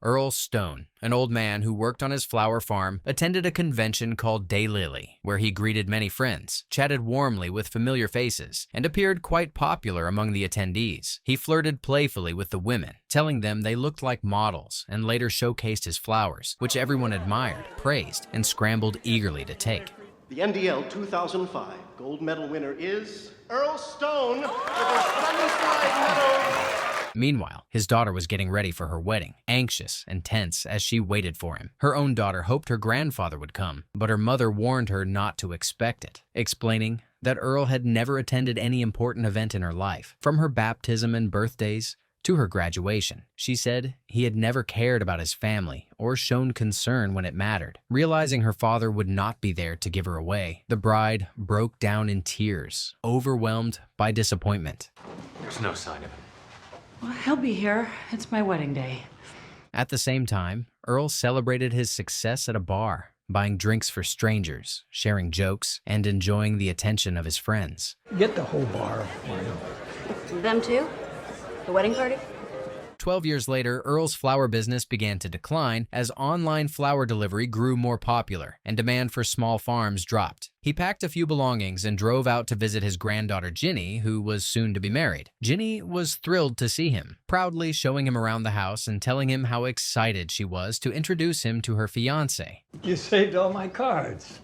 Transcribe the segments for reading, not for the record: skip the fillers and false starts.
Earl Stone, an old man who worked on his flower farm, attended a convention called Daylily, where he greeted many friends, chatted warmly with familiar faces, and appeared quite popular among the attendees. He flirted playfully with the women, telling them they looked like models, and later showcased his flowers, which everyone admired, praised, and scrambled eagerly to take. The MDL 2005 gold medal winner is Earl Stone with a 75 medal. Meanwhile, his daughter was getting ready for her wedding, anxious and tense as she waited for him. Her own daughter hoped her grandfather would come, but her mother warned her not to expect it, explaining that Earl had never attended any important event in her life. From her baptism and birthdays to her graduation, she said he had never cared about his family or shown concern when it mattered. Realizing her father would not be there to give her away, the bride broke down in tears, overwhelmed by disappointment. There's no sign of him. Well, he'll be here. It's my wedding day. At the same time, Earl celebrated his success at a bar, buying drinks for strangers, sharing jokes, and enjoying the attention of his friends. Get the whole bar for you. Them too? The wedding party? 12 years later, Earl's flower business began to decline as online flower delivery grew more popular and demand for small farms dropped. He packed a few belongings and drove out to visit his granddaughter Ginny, who was soon to be married. Ginny was thrilled to see him, proudly showing him around the house and telling him how excited she was to introduce him to her fiancé. You saved all my cards.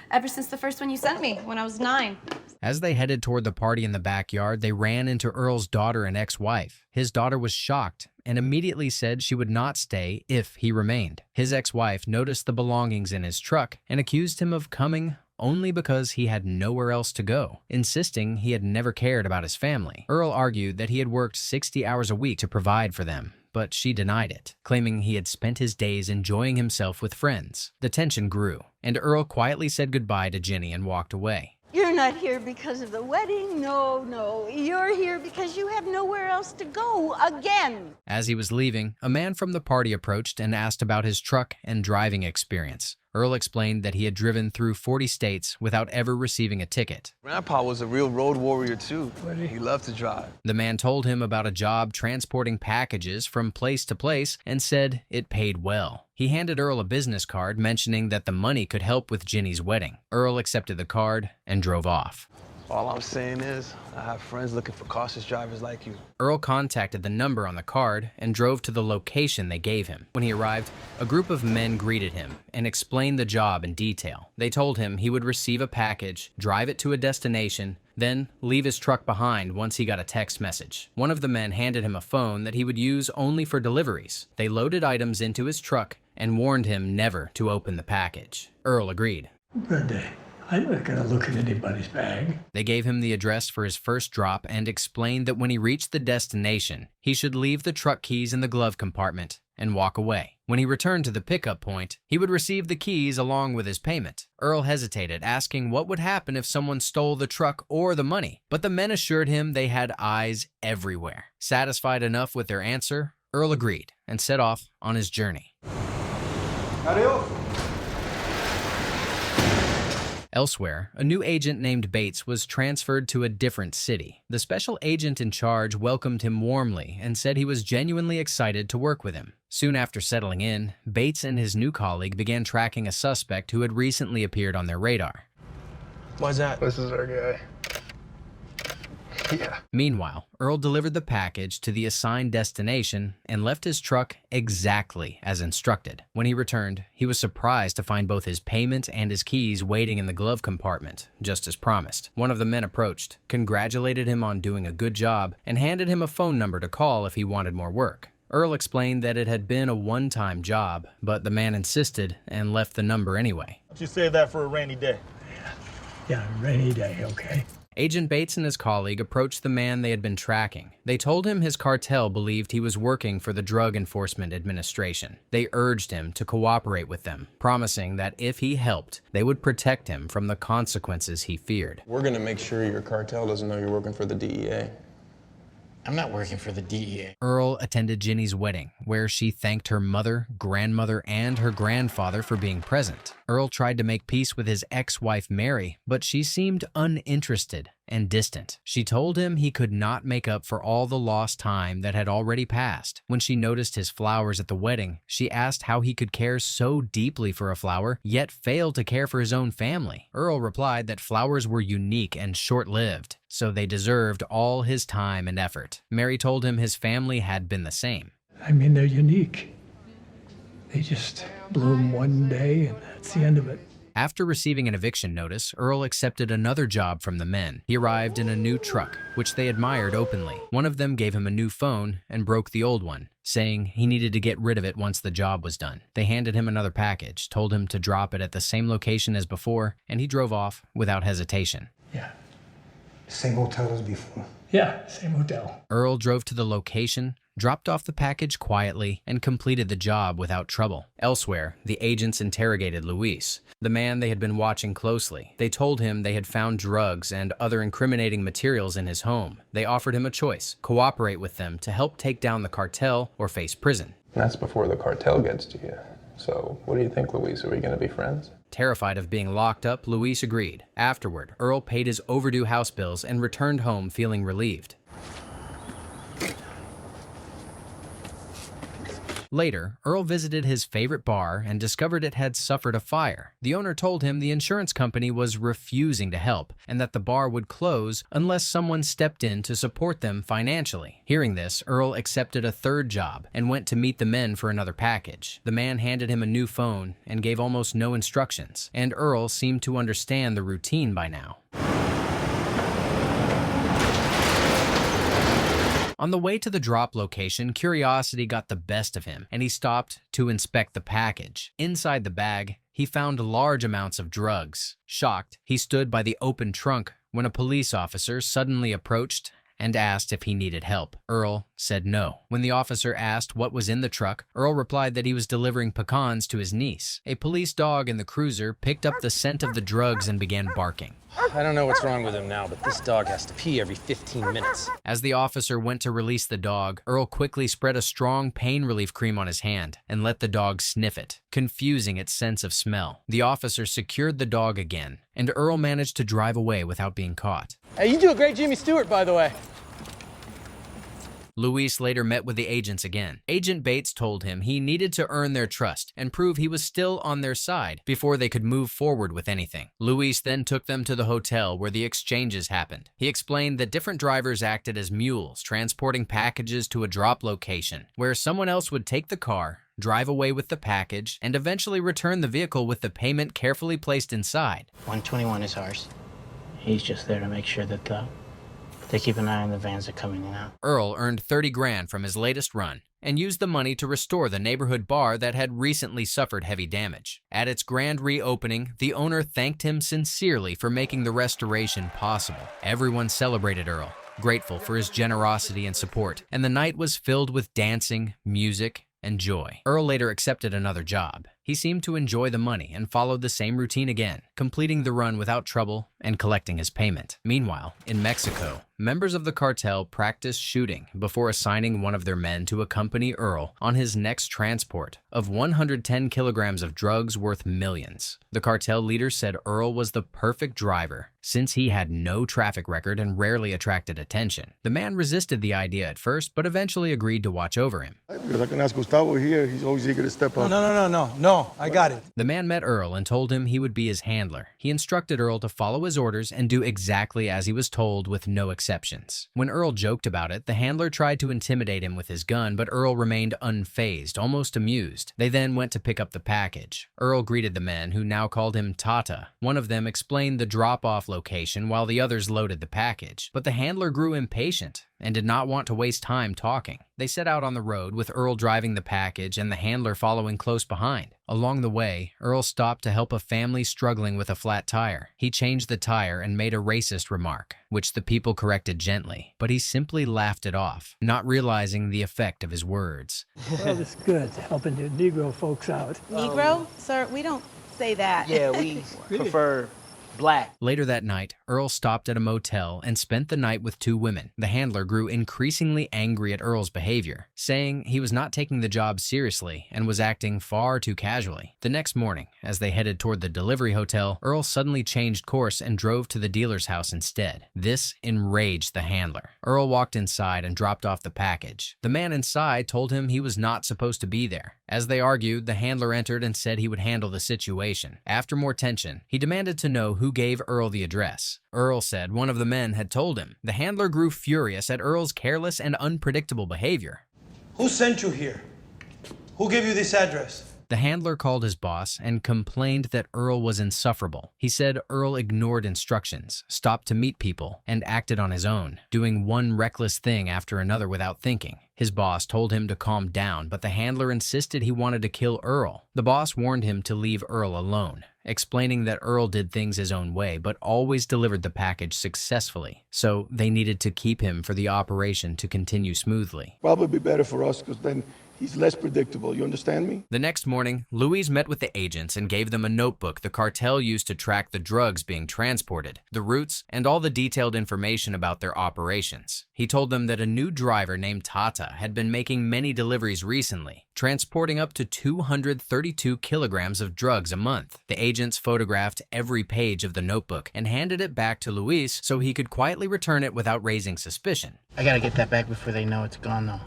Ever since the first one you sent me when I was 9. As they headed toward the party in the backyard, they ran into Earl's daughter and ex-wife. His daughter was shocked and immediately said she would not stay if he remained. His ex-wife noticed the belongings in his truck and accused him of coming only because he had nowhere else to go, insisting he had never cared about his family. Earl argued that he had worked 60 hours a week to provide for them, but she denied it, claiming he had spent his days enjoying himself with friends. The tension grew, and Earl quietly said goodbye to Ginny and walked away. You're not here because of the wedding. No. You're here because you have nowhere else to go again. As he was leaving, a man from the party approached and asked about his truck and driving experience. Earl explained that he had driven through 40 states without ever receiving a ticket. Grandpa was a real road warrior, too. He loved to drive. The man told him about a job transporting packages from place to place and said it paid well. He handed Earl a business card mentioning that the money could help with Ginny's wedding. Earl accepted the card and drove off. All I'm saying is, I have friends looking for cautious drivers like you. Earl contacted the number on the card and drove to the location they gave him. When he arrived, a group of men greeted him and explained the job in detail. They told him he would receive a package, drive it to a destination, then leave his truck behind once he got a text message. One of the men handed him a phone that he would use only for deliveries. They loaded items into his truck and warned him never to open the package. Earl agreed. Good day. I'm not gonna look in anybody's bag. They gave him the address for his first drop and explained that when he reached the destination, he should leave the truck keys in the glove compartment and walk away. When he returned to the pickup point, he would receive the keys along with his payment. Earl hesitated, asking what would happen if someone stole the truck or the money, but the men assured him they had eyes everywhere. Satisfied enough with their answer, Earl agreed and set off on his journey. Adios. Elsewhere, a new agent named Bates was transferred to a different city. The special agent in charge welcomed him warmly and said he was genuinely excited to work with him. Soon after settling in, Bates and his new colleague began tracking a suspect who had recently appeared on their radar. Why's that? This is our guy. Yeah. Meanwhile, Earl delivered the package to the assigned destination and left his truck exactly as instructed. When he returned, he was surprised to find both his payment and his keys waiting in the glove compartment, just as promised. One of the men approached, congratulated him on doing a good job, and handed him a phone number to call if he wanted more work. Earl explained that it had been a one-time job, but the man insisted and left the number anyway. You save that for a rainy day. Yeah, rainy day, okay. Agent Bates and his colleague approached the man they had been tracking. They told him his cartel believed he was working for the Drug Enforcement Administration. They urged him to cooperate with them, promising that if he helped, they would protect him from the consequences he feared. We're gonna make sure your cartel doesn't know you're working for the DEA. I'm not working for the DEA. Earl attended Ginny's wedding, where she thanked her mother, grandmother, and her grandfather for being present. Earl tried to make peace with his ex-wife Mary, but she seemed uninterested. and distant. She told him he could not make up for all the lost time that had already passed. When she noticed his flowers at the wedding, she asked how he could care so deeply for a flower, yet fail to care for his own family. Earl replied that flowers were unique and short-lived, so they deserved all his time and effort. Mary told him his family had been the same. I mean, they're unique. They just bloom one day and that's the end of it. After receiving an eviction notice, Earl accepted another job from the men. He arrived in a new truck, which they admired openly. One of them gave him a new phone and broke the old one, saying he needed to get rid of it once the job was done. They handed him another package, told him to drop it at the same location as before, and he drove off without hesitation. Yeah. Same hotel as before. Yeah, same hotel. Earl drove to the location, dropped off the package quietly, and completed the job without trouble. Elsewhere, the agents interrogated Luis, the man they had been watching closely. They told him they had found drugs and other incriminating materials in his home. They offered him a choice: cooperate with them to help take down the cartel or face prison. That's before the cartel gets to you. So, what do you think, Luis? Are we going to be friends? Terrified of being locked up, Luis agreed. Afterward, Earl paid his overdue house bills and returned home feeling relieved. Later, Earl visited his favorite bar and discovered it had suffered a fire. The owner told him the insurance company was refusing to help and that the bar would close unless someone stepped in to support them financially. Hearing this, Earl accepted a third job and went to meet the men for another package. The man handed him a new phone and gave almost no instructions, and Earl seemed to understand the routine by now. On the way to the drop location, curiosity got the best of him, and he stopped to inspect the package. Inside the bag, he found large amounts of drugs. Shocked, he stood by the open trunk when a police officer suddenly approached and asked if he needed help. Earl said no. When the officer asked what was in the truck, Earl replied that he was delivering pecans to his niece. A police dog in the cruiser picked up the scent of the drugs and began barking. I don't know what's wrong with him now, but this dog has to pee every 15 minutes. As the officer went to release the dog, Earl quickly spread a strong pain relief cream on his hand and let the dog sniff it, confusing its sense of smell. The officer secured the dog again, and Earl managed to drive away without being caught. Hey, you do a great Jimmy Stewart, by the way. Luis later met with the agents again. Agent Bates told him he needed to earn their trust and prove he was still on their side before they could move forward with anything. Luis then took them to the hotel where the exchanges happened. He explained that different drivers acted as mules, transporting packages to a drop location, where someone else would take the car, drive away with the package, and eventually return the vehicle with the payment carefully placed inside. 121 is ours. He's just there to make sure that they keep an eye on the vans that come in and out. Earl earned 30 grand from his latest run and used the money to restore the neighborhood bar that had recently suffered heavy damage. At its grand reopening, the owner thanked him sincerely for making the restoration possible. Everyone celebrated Earl, grateful for his generosity and support, and the night was filled with dancing, music, and joy. Earl later accepted another job. He seemed to enjoy the money and followed the same routine again, completing the run without trouble and collecting his payment. Meanwhile, in Mexico, members of the cartel practiced shooting before assigning one of their men to accompany Earl on his next transport of 110 kilograms of drugs worth millions. The cartel leader said Earl was the perfect driver since he had no traffic record and rarely attracted attention. The man resisted the idea at first, but eventually agreed to watch over him. Because I can ask Gustavo here, he's always eager to step up. No, I got it. The man met Earl and told him he would be his handler. He instructed Earl to follow his orders and do exactly as he was told with no exceptions. When Earl joked about it, the handler tried to intimidate him with his gun, but Earl remained unfazed, almost amused. They then went to pick up the package. Earl greeted the men, who now called him Tata. One of them explained the drop-off location while the others loaded the package. But the handler grew impatient and did not want to waste time talking. They set out on the road with Earl driving the package and the handler following close behind. Along the way, Earl stopped to help a family struggling with a flat tire. He changed the tire and made a racist remark, which the people corrected gently, but he simply laughed it off, not realizing the effect of his words. Well, it's good, helping the Negro folks out. Negro? Sir, we don't say that. Yeah, we prefer Black. Later that night, Earl stopped at a motel and spent the night with two women. The handler grew increasingly angry at Earl's behavior, saying he was not taking the job seriously and was acting far too casually. The next morning, as they headed toward the delivery hotel, Earl suddenly changed course and drove to the dealer's house instead. This enraged the handler. Earl walked inside and dropped off the package. The man inside told him he was not supposed to be there. As they argued, the handler entered and said he would handle the situation. After more tension, he demanded to know who gave Earl the address. Earl said one of the men had told him. The handler grew furious at Earl's careless and unpredictable behavior. Who sent you here? Who gave you this address? The handler called his boss and complained that Earl was insufferable. He said Earl ignored instructions, stopped to meet people, and acted on his own, doing one reckless thing after another without thinking. His boss told him to calm down, but the handler insisted he wanted to kill Earl. The boss warned him to leave Earl alone, explaining that Earl did things his own way but always delivered the package successfully, so they needed to keep him for the operation to continue smoothly. Probably be better for us because then he's less predictable. You understand me? The next morning, Louise met with the agents and gave them a notebook the cartel used to track the drugs being transported, the routes, and all the detailed information about their operations. He told them that a new driver named Tata had been making many deliveries recently, transporting up to 232 kilograms of drugs a month. The agents photographed every page of the notebook and handed it back to Luis so he could quietly return it without raising suspicion. I gotta get that back before they know it's gone, though.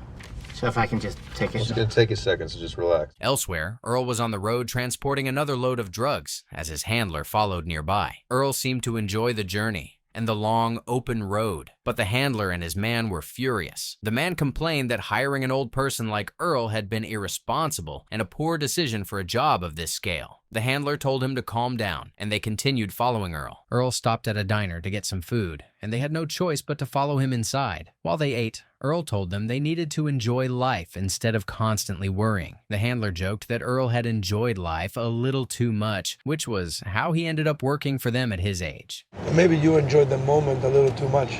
So if I can just take it. It's gonna take a second, so just relax. Elsewhere, Earl was on the road transporting another load of drugs as his handler followed nearby. Earl seemed to enjoy the journey and the long, open road, but the handler and his man were furious. The man complained that hiring an old person like Earl had been irresponsible and a poor decision for a job of this scale. The handler told him to calm down, and they continued following Earl. Earl stopped at a diner to get some food, and they had no choice but to follow him inside. While they ate, Earl told them they needed to enjoy life instead of constantly worrying. The handler joked that Earl had enjoyed life a little too much, which was how he ended up working for them at his age. Maybe you enjoyed the moment a little too much.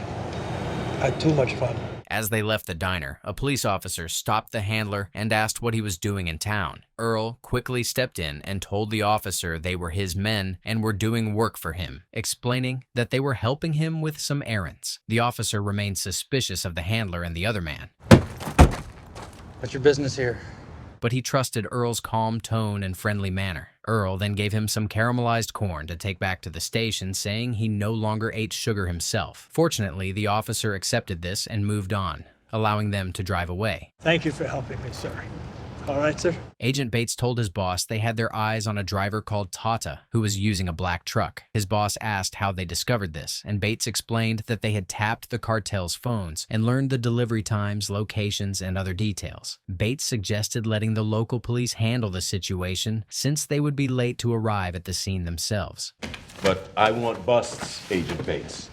Had too much fun. As they left the diner, a police officer stopped the handler and asked what he was doing in town. Earl quickly stepped in and told the officer they were his men and were doing work for him, explaining that they were helping him with some errands. The officer remained suspicious of the handler and the other man. What's your business here? But he trusted Earl's calm tone and friendly manner. Earl then gave him some caramelized corn to take back to the station, saying he no longer ate sugar himself. Fortunately, the officer accepted this and moved on, allowing them to drive away. Thank you for helping me, sir. All right, sir. Agent Bates told his boss they had their eyes on a driver called Tata, who was using a black truck. His boss asked how they discovered this, and Bates explained that they had tapped the cartel's phones and learned the delivery times, locations, and other details. Bates suggested letting the local police handle the situation since they would be late to arrive at the scene themselves. But I want busts, Agent Bates.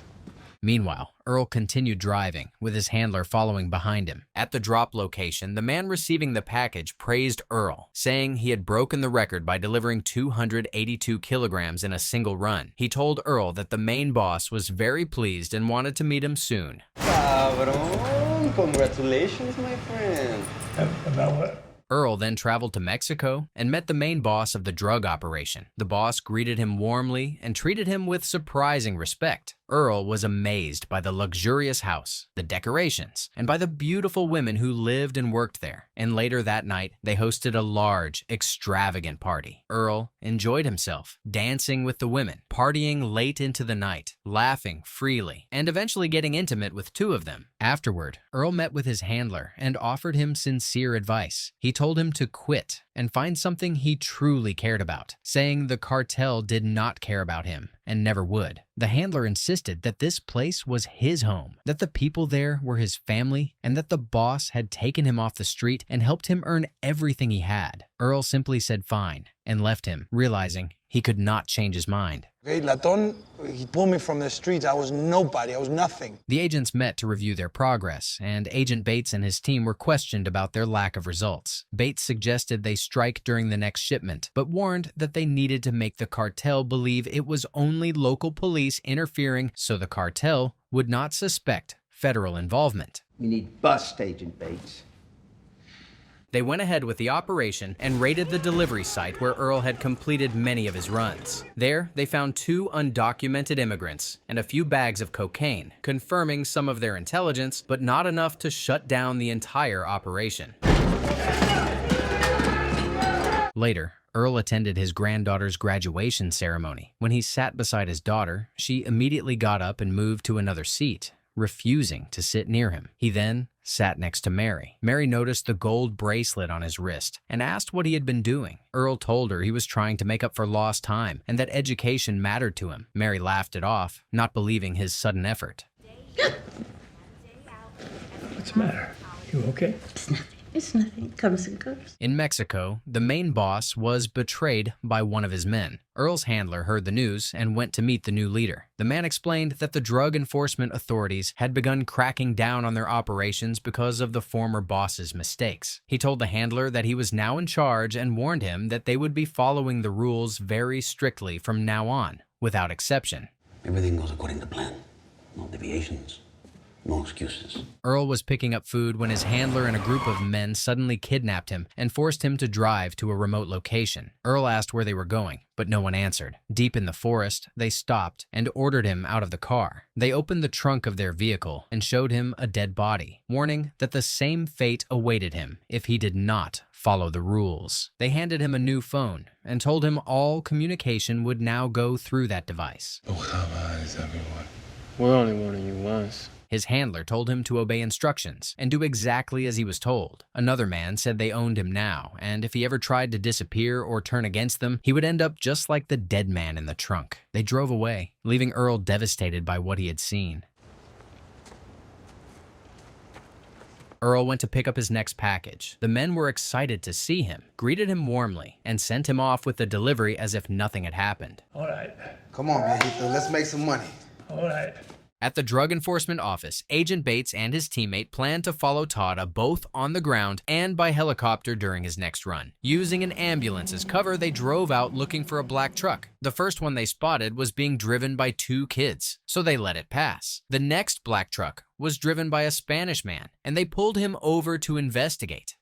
Meanwhile, Earl continued driving, with his handler following behind him. At the drop location, the man receiving the package praised Earl, saying he had broken the record by delivering 282 kilograms in a single run. He told Earl that the main boss was very pleased and wanted to meet him soon. Cabrón, congratulations, my friend. About what? Earl then traveled to Mexico and met the main boss of the drug operation. The boss greeted him warmly and treated him with surprising respect. Earl was amazed by the luxurious house, the decorations, and by the beautiful women who lived and worked there. And later that night, they hosted a large, extravagant party. Earl enjoyed himself, dancing with the women, partying late into the night, laughing freely, and eventually getting intimate with two of them. Afterward, Earl met with his handler and offered him sincere advice. He told him to quit and find something he truly cared about, saying the cartel did not care about him and never would. The handler insisted that this place was his home, that the people there were his family, and that the boss had taken him off the street and helped him earn everything he had. Earl simply said fine and left him, realizing he could not change his mind. Okay, Laton, he pulled me from the streets. I was nobody. I was nothing. The agents met to review their progress, and Agent Bates and his team were questioned about their lack of results. Bates suggested they strike during the next shipment, but warned that they needed to make the cartel believe it was only local police interfering so the cartel would not suspect federal involvement. We need bust, Agent Bates. They went ahead with the operation and raided the delivery site where Earl had completed many of his runs. There, they found 2 undocumented immigrants and a few bags of cocaine, confirming some of their intelligence, but not enough to shut down the entire operation. Later, Earl attended his granddaughter's graduation ceremony. When he sat beside his daughter, she immediately got up and moved to another seat, refusing to sit near him. He then sat next to Mary. Mary noticed the gold bracelet on his wrist and asked what he had been doing. Earl told her he was trying to make up for lost time and that education mattered to him. Mary laughed it off, not believing his sudden effort. What's the matter? You okay? It's nothing. It comes and goes. In Mexico, the main boss was betrayed by one of his men. Earl's handler heard the news and went to meet the new leader. The man explained that the drug enforcement authorities had begun cracking down on their operations because of the former boss's mistakes. He told the handler that he was now in charge and warned him that they would be following the rules very strictly from now on, without exception. Everything goes according to plan. No deviations. No excuses. Earl was picking up food when his handler and a group of men suddenly kidnapped him and forced him to drive to a remote location. Earl asked where they were going, but no one answered. Deep in the forest, they stopped and ordered him out of the car. They opened the trunk of their vehicle and showed him a dead body, warning that the same fate awaited him if he did not follow the rules. They handed him a new phone and told him all communication would now go through that device. Oh, come on, is everyone? We're only warning you once. His handler told him to obey instructions and do exactly as he was told. Another man said they owned him now, and if he ever tried to disappear or turn against them, he would end up just like the dead man in the trunk. They drove away, leaving Earl devastated by what he had seen. Earl went to pick up his next package. The men were excited to see him, greeted him warmly, and sent him off with the delivery as if nothing had happened. All right. Come on, viejito, let's make some money. All right. At the Drug Enforcement Office, Agent Bates and his teammate planned to follow Tada both on the ground and by helicopter during his next run. Using an ambulance as cover, they drove out looking for a black truck. The first one they spotted was being driven by 2 kids, so they let it pass. The next black truck was driven by a Spanish man, and they pulled him over to investigate.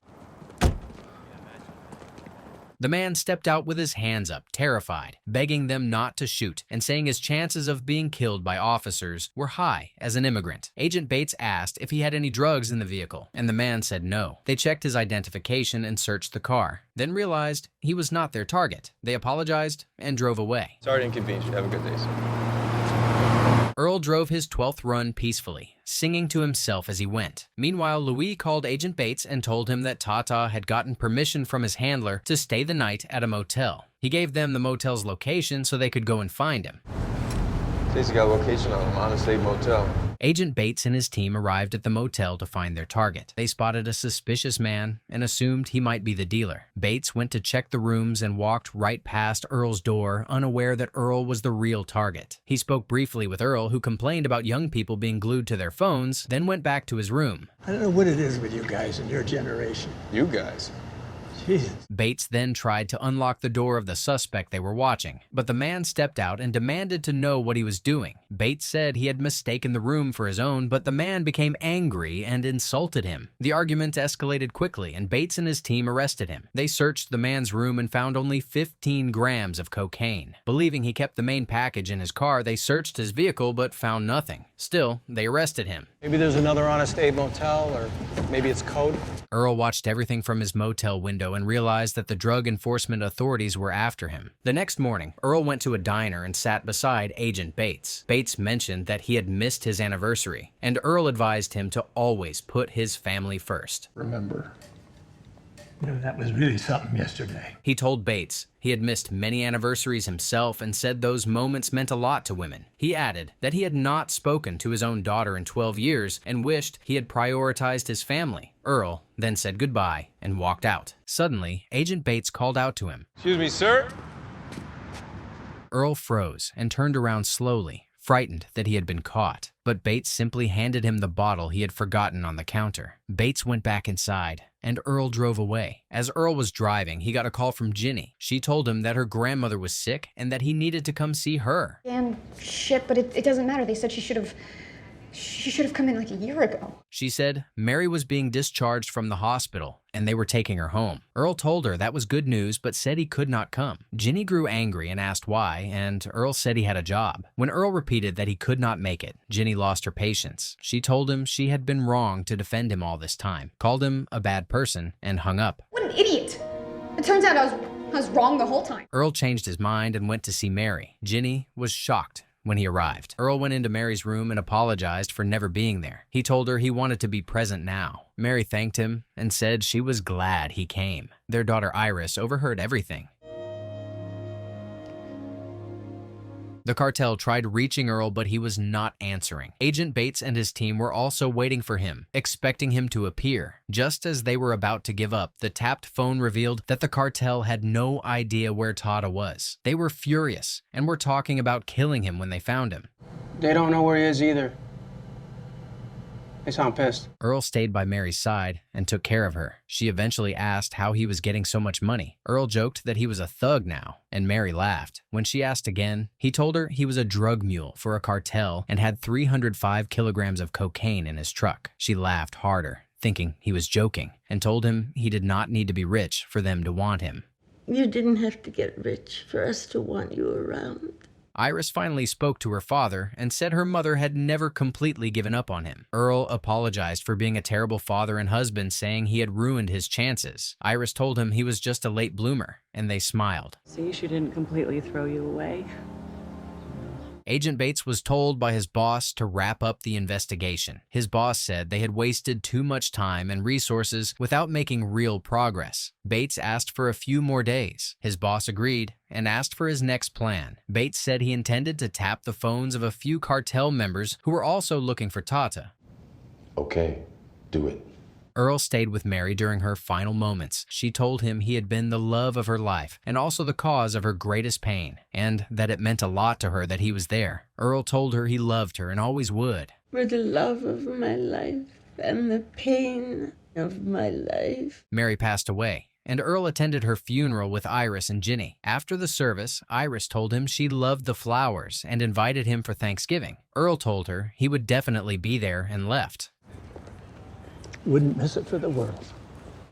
The man stepped out with his hands up, terrified, begging them not to shoot and saying his chances of being killed by officers were high as an immigrant. Agent Bates asked if he had any drugs in the vehicle, and the man said no. They checked his identification and searched the car, then realized he was not their target. They apologized and drove away. Sorry to inconvenience you. Have a good day, sir. Earl drove his 12th run peacefully, singing to himself as he went. Meanwhile, Louis called Agent Bates and told him that Tata had gotten permission from his handler to stay the night at a motel. He gave them the motel's location so they could go and find him. Casey got a location on him, Honest Aid Motel. Agent Bates and his team arrived at the motel to find their target. They spotted a suspicious man and assumed he might be the dealer. Bates went to check the rooms and walked right past Earl's door, unaware that Earl was the real target. He spoke briefly with Earl, who complained about young people being glued to their phones, then went back to his room. I don't know what it is with you guys and your generation. You guys? Jesus. Bates then tried to unlock the door of the suspect they were watching, but the man stepped out and demanded to know what he was doing. Bates said he had mistaken the room for his own, but the man became angry and insulted him. The argument escalated quickly, and Bates and his team arrested him. They searched the man's room and found only 15 grams of cocaine. Believing he kept the main package in his car, they searched his vehicle but found nothing. Still, they arrested him. Maybe there's another Honest Aid Motel, or maybe it's code. Earl watched everything from his motel window and realized that the drug enforcement authorities were after him. The next morning, Earl went to a diner and sat beside Agent Bates. Bates mentioned that he had missed his anniversary, and Earl advised him to always put his family first. Remember. You know, that was really something yesterday. He told Bates he had missed many anniversaries himself and said those moments meant a lot to women. He added that he had not spoken to his own daughter in 12 years and wished he had prioritized his family. Earl then said goodbye and walked out. Suddenly, Agent Bates called out to him. Excuse me, sir? Earl froze and turned around slowly, frightened that he had been caught. But Bates simply handed him the bottle he had forgotten on the counter. Bates went back inside, and Earl drove away. As Earl was driving, he got a call from Ginny. She told him that her grandmother was sick and that he needed to come see her. And shit, but it doesn't matter. They said she should have She should have come in like a year ago. She said Mary was being discharged from the hospital and they were taking her home. Earl told her that was good news but said he could not come. Ginny grew angry and asked why, and Earl said he had a job. When Earl repeated that he could not make it, Ginny lost her patience. She told him she had been wrong to defend him all this time, called him a bad person, and hung up. What an idiot! It turns out I was wrong the whole time. Earl changed his mind and went to see Mary. Ginny was shocked when he arrived. Earl went into Mary's room and apologized for never being there. He told her he wanted to be present now. Mary thanked him and said she was glad he came. Their daughter Iris overheard everything. The cartel tried reaching Earl, but he was not answering. Agent Bates and his team were also waiting for him, expecting him to appear. Just as they were about to give up, the tapped phone revealed that the cartel had no idea where Tata was. They were furious and were talking about killing him when they found him. They don't know where he is either. They sound pissed. Earl stayed by Mary's side and took care of her. She eventually asked how he was getting so much money. Earl joked that he was a thug now, and Mary laughed. When she asked again, he told her he was a drug mule for a cartel and had 305 kilograms of cocaine in his truck. She laughed harder, thinking he was joking, and told him he did not need to be rich for them to want him. You didn't have to get rich for us to want you around. Iris finally spoke to her father and said her mother had never completely given up on him. Earl apologized for being a terrible father and husband, saying he had ruined his chances. Iris told him he was just a late bloomer, and they smiled. See, she didn't completely throw you away. Agent Bates was told by his boss to wrap up the investigation. His boss said they had wasted too much time and resources without making real progress. Bates asked for a few more days. His boss agreed and asked for his next plan. Bates said he intended to tap the phones of a few cartel members who were also looking for Tata. Okay, do it. Earl stayed with Mary during her final moments. She told him he had been the love of her life and also the cause of her greatest pain, and that it meant a lot to her that he was there. Earl told her he loved her and always would. For the love of my life and the pain of my life. Mary passed away, and Earl attended her funeral with Iris and Ginny. After the service, Iris told him she loved the flowers and invited him for Thanksgiving. Earl told her he would definitely be there and left. Wouldn't miss it for the world.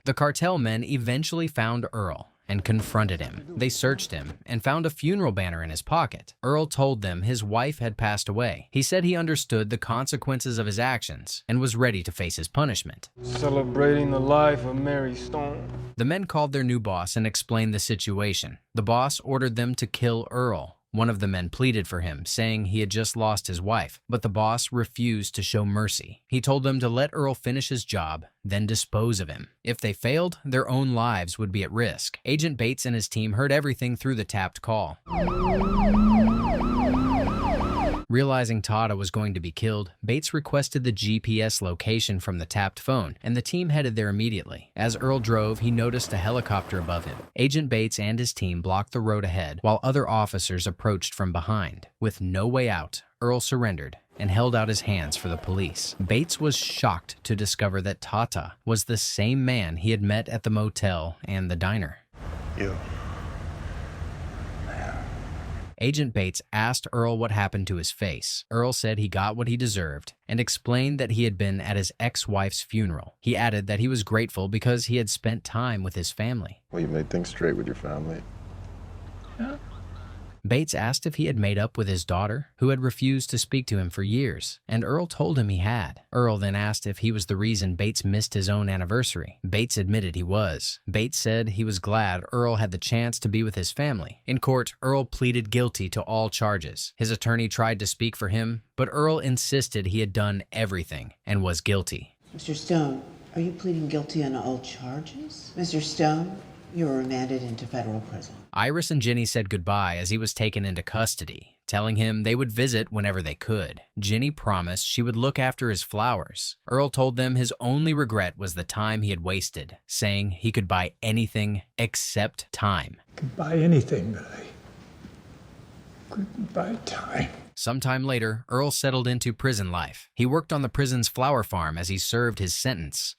The cartel men eventually found Earl and confronted him. They searched him and found a funeral banner in his pocket. Earl told them his wife had passed away. He said he understood the consequences of his actions and was ready to face his punishment. Celebrating the life of Mary Stone. The men called their new boss and explained the situation. The boss ordered them to kill Earl. One of the men pleaded for him, saying he had just lost his wife, but the boss refused to show mercy. He told them to let Earl finish his job, then dispose of him. If they failed, their own lives would be at risk. Agent Bates and his team heard everything through the tapped call. Realizing Tata was going to be killed, Bates requested the GPS location from the tapped phone, and the team headed there immediately. As Earl drove, he noticed a helicopter above him. Agent Bates and his team blocked the road ahead, while other officers approached from behind. With no way out, Earl surrendered and held out his hands for the police. Bates was shocked to discover that Tata was the same man he had met at the motel and the diner. You. Agent Bates asked Earl what happened to his face. Earl said he got what he deserved and explained that he had been at his ex-wife's funeral. He added that he was grateful because he had spent time with his family. Well, you made things straight with your family. Yeah. Bates asked if he had made up with his daughter, who had refused to speak to him for years, and Earl told him he had. Earl then asked if he was the reason Bates missed his own anniversary. Bates admitted he was. Bates said he was glad Earl had the chance to be with his family. In court, Earl pleaded guilty to all charges. His attorney tried to speak for him, but Earl insisted he had done everything and was guilty. Mr. Stone, are you pleading guilty on all charges? Mr. Stone, you are remanded into federal prison. Iris and Ginny said goodbye as he was taken into custody, telling him they would visit whenever they could. Ginny promised she would look after his flowers. Earl told them his only regret was the time he had wasted, saying he could buy anything except time. Could buy anything, but I couldn't buy time. Sometime later, Earl settled into prison life. He worked on the prison's flower farm as he served his sentence.